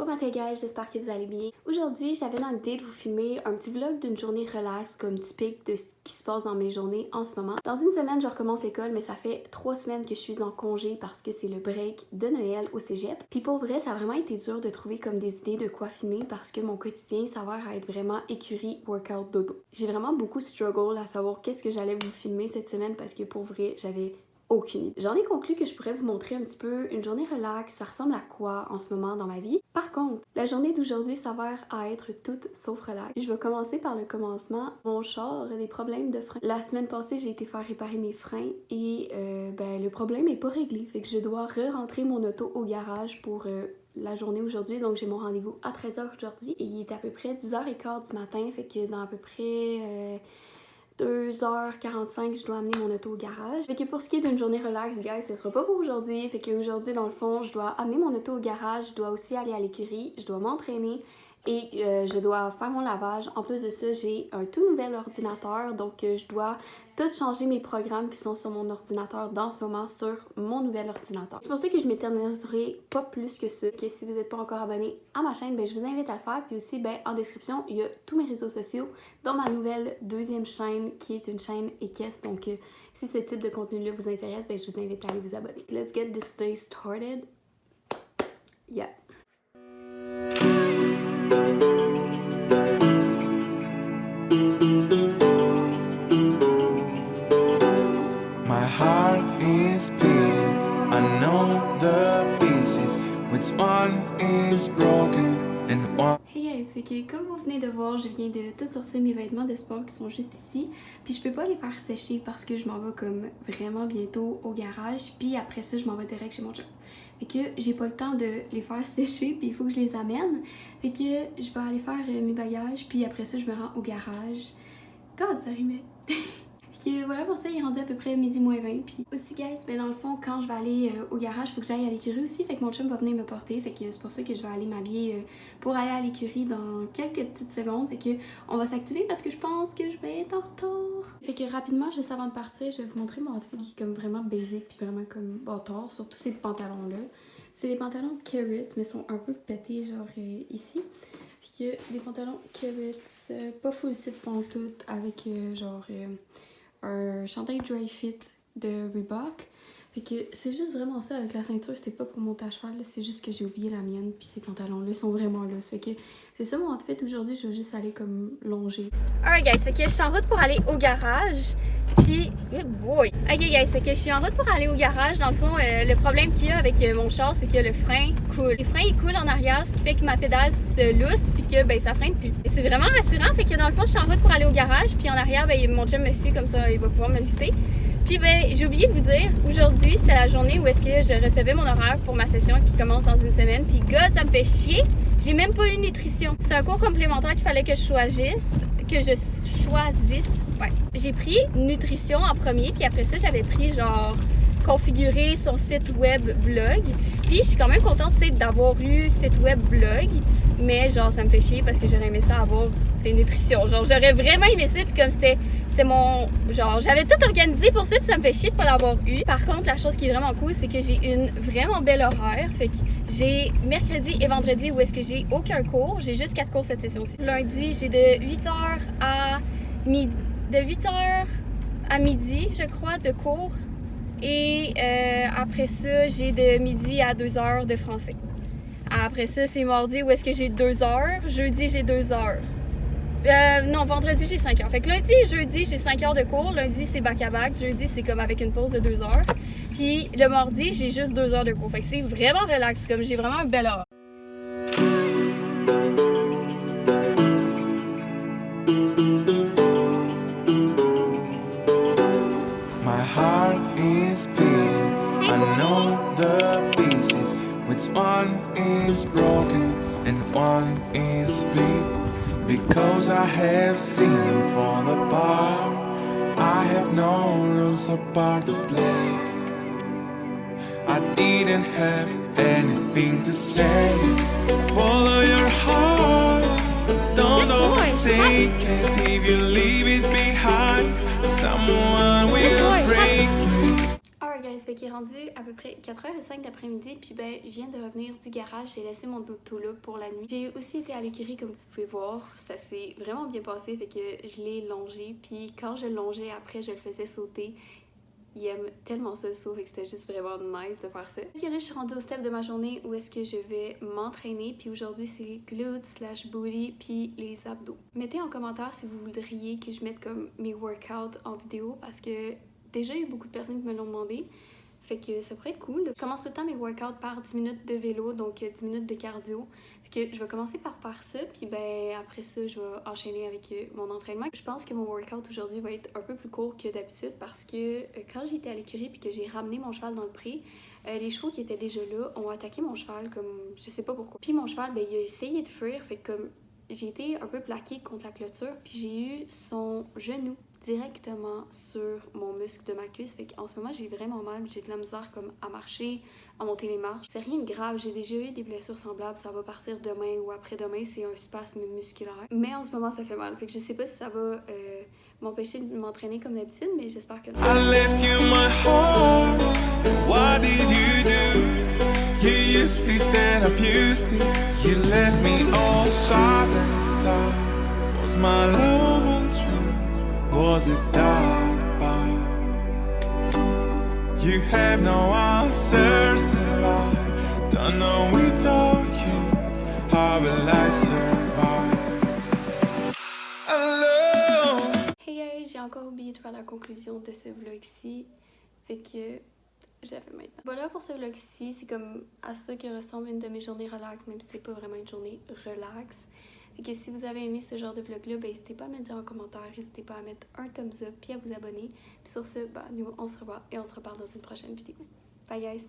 Bon matin guys, j'espère que vous allez bien. Aujourd'hui, j'avais dans l'idée de vous filmer un petit vlog d'une journée relax comme typique de ce qui se passe dans mes journées en ce moment. Dans une semaine, je recommence l'école, mais ça fait 3 semaines que je suis en congé parce que c'est le break de Noël au cégep. Puis pour vrai, ça a vraiment été dur de trouver comme des idées de quoi filmer parce que mon quotidien s'avère à être vraiment écurie, workout, dodo. J'ai vraiment beaucoup struggle à savoir qu'est-ce que j'allais vous filmer cette semaine parce que pour vrai, j'avais aucune idée. J'en ai conclu que je pourrais vous montrer un petit peu une journée relax, ça ressemble à quoi en ce moment dans ma vie. Par contre, la journée d'aujourd'hui s'avère à être toute sauf relax. Je vais commencer par le commencement. Mon char a des problèmes de frein. La semaine passée, j'ai été faire réparer mes freins et le problème est pas réglé. Fait que je dois re-rentrer mon auto au garage pour la journée aujourd'hui. Donc j'ai mon rendez-vous à 13h aujourd'hui et il est à peu près 10h15 du matin. Fait que dans à peu près 2h45, je dois amener mon auto au garage. Fait que pour ce qui est d'une journée relax, guys, ce sera pas pour aujourd'hui. Fait qu'aujourd'hui, dans le fond, je dois amener mon auto au garage, je dois aussi aller à l'écurie, je dois m'entraîner et je dois faire mon lavage. En plus de ça, j'ai un tout nouvel ordinateur, donc je dois tout changer mes programmes qui sont sur mon ordinateur dans ce moment sur mon nouvel ordinateur. C'est pour ça que je m'éterniserai pas plus que ça. Que si vous n'êtes pas encore abonné à ma chaîne, je vous invite à le faire. Puis aussi, en description, il y a tous mes réseaux sociaux dans ma nouvelle deuxième chaîne qui est une chaîne équestre. Donc si ce type de contenu-là vous intéresse, je vous invite à aller vous abonner. Let's get this day started. Yeah. My heart is bleeding. I know the pieces. Which one is broken and one. Hey guys, fait que comme vous venez de voir, je viens de tout sortir mes vêtements de sport qui sont juste ici. Puis je peux pas les faire sécher parce que je m'en vais comme vraiment bientôt au garage. Puis après ça, je m'en vais direct chez mon chum. Fait que j'ai pas le temps de les faire sécher, puis il faut que je les amène. Fait que je vais aller faire mes bagages, puis après ça, je me rends au garage. God, ça rimait! Fait que voilà, pour ça, il est rendu à peu près midi moins 20. Puis aussi, guys, dans le fond, quand je vais aller au garage, il faut que j'aille à l'écurie aussi. Fait que mon chum va venir me porter. Fait que c'est pour ça que je vais aller m'habiller pour aller à l'écurie dans quelques petites secondes. Fait que on va s'activer parce que je pense que je vais être en retard. Fait que rapidement, juste avant de partir, je vais vous montrer mon outfit qui est comme vraiment basic puis vraiment comme bâtard. Surtout ces pantalons-là. C'est des pantalons Carrot, mais sont un peu pétés, genre ici. Fait que des pantalons Carrot, pas full sit pantoute, avec un chandail dry fit de Reebok. Fait que c'est juste vraiment ça avec la ceinture, c'est pas pour monter à cheval, c'est juste que j'ai oublié la mienne, puis ces pantalons-là sont vraiment là. Fait que c'est ça mon outfit aujourd'hui, je vais juste aller comme longer. Alright guys, fait que je suis en route pour aller au garage, puis... Good boy! Ok guys, fait que je suis en route pour aller au garage. Dans le fond, le problème qu'il y a avec mon char, c'est que le frein coule. Le frein il coule en arrière, ce qui fait que ma pédale se lousse, puis que ça freine plus. Et c'est vraiment rassurant, fait que dans le fond, je suis en route pour aller au garage, puis en arrière, mon chum me suit, comme ça, il va pouvoir me lifter. Puis j'ai oublié de vous dire, aujourd'hui c'était la journée où est-ce que je recevais mon horaire pour ma session qui commence dans une semaine. Puis God, ça me fait chier, j'ai même pas eu nutrition. C'est un cours complémentaire qu'il fallait que je choisisse. Ouais. J'ai pris nutrition en premier, puis après ça j'avais pris genre configurer son site web blog. Puis je suis quand même contente d'avoir eu site web blog. Mais genre ça me fait chier parce que j'aurais aimé ça avoir nutrition. Genre j'aurais vraiment aimé ça, puis comme c'était mon... Genre j'avais tout organisé pour ça, puis ça me fait chier de pas l'avoir eu. Par contre, la chose qui est vraiment cool, c'est que j'ai une vraiment belle horaire. Fait que j'ai mercredi et vendredi où est-ce que j'ai aucun cours. J'ai juste 4 cours cette session-ci. Lundi, j'ai de 8h à midi. De 8h à midi, je crois, de cours. Et après ça, j'ai de midi à 2h de français. Après ça, c'est mardi où est-ce que j'ai 2 heures. Jeudi, j'ai 2 heures. Non, vendredi, j'ai 5 heures. Fait que lundi et jeudi, j'ai 5 heures de cours. Lundi, c'est back-à-back. Jeudi, c'est comme avec une pause de 2 heures. Puis le mardi, j'ai juste 2 heures de cours. Fait que c'est vraiment relax. Comme j'ai vraiment un bel heure. My heart is bleeding. I know the pieces. Which one is broken and one is weak? Because I have seen them fall apart. I have no rules or part to play. I didn't have anything to say. Follow your heart, don't overtake it. If you leave it behind, someone will break you. Alright guys, fait qu'il est rendu à peu près 4h05 l'après-midi, puis ben, je viens de revenir du garage, j'ai laissé mon auto là pour la nuit. J'ai aussi été à l'écurie, comme vous pouvez voir, ça s'est vraiment bien passé, fait que je l'ai longé, puis quand je le longeais, après, je le faisais sauter. Il aime tellement ça le saut, fait que c'était juste vraiment nice de faire ça. Puis là, je suis rendue au step de ma journée où est-ce que je vais m'entraîner, puis aujourd'hui, c'est glutes / booty, puis les abdos. Mettez en commentaire si vous voudriez que je mette comme mes workouts en vidéo, parce que déjà, il y a beaucoup de personnes qui me l'ont demandé. Fait que ça pourrait être cool. Je commence tout le temps mes workouts par 10 minutes de vélo, donc 10 minutes de cardio. Fait que je vais commencer par faire ça, puis ben après ça, je vais enchaîner avec mon entraînement. Je pense que mon workout aujourd'hui va être un peu plus court que d'habitude parce que quand j'ai été à l'écurie puis que j'ai ramené mon cheval dans le pré, les chevaux qui étaient déjà là ont attaqué mon cheval comme je sais pas pourquoi. Puis mon cheval, ben il a essayé de fuir, fait que comme j'ai été un peu plaquée contre la clôture, puis j'ai eu son genou directement sur mon muscle de ma cuisse. Fait qu'en ce moment, j'ai vraiment mal. J'ai de la misère comme à marcher, à monter les marches. C'est rien de grave. J'ai déjà eu des blessures semblables. Ça va partir demain ou après-demain. C'est un spasme musculaire. Mais en ce moment, ça fait mal. Fait que je sais pas si ça va m'empêcher de m'entraîner comme d'habitude, mais j'espère que non. I left you my heart. What did you do? You used it, then abused it. You left me all sharp and soft. Was my love untrue? Was it that bad? You have no answers in life. Don't know without you. How will I survive? Alone. Hey guys, j'ai encore oublié de faire la conclusion de ce vlog-ci. Fait que je la fais maintenant. Voilà pour ce vlog-ci. C'est comme à ça que ressemble une de mes journées relax, même si c'est pas vraiment une journée relax. Fait que si vous avez aimé ce genre de vlog-là, ben n'hésitez pas à me dire en commentaire, n'hésitez pas à mettre un thumbs up puis à vous abonner. Puis sur ce, bah, nous on se revoit et on se reparle dans une prochaine vidéo. Bye guys!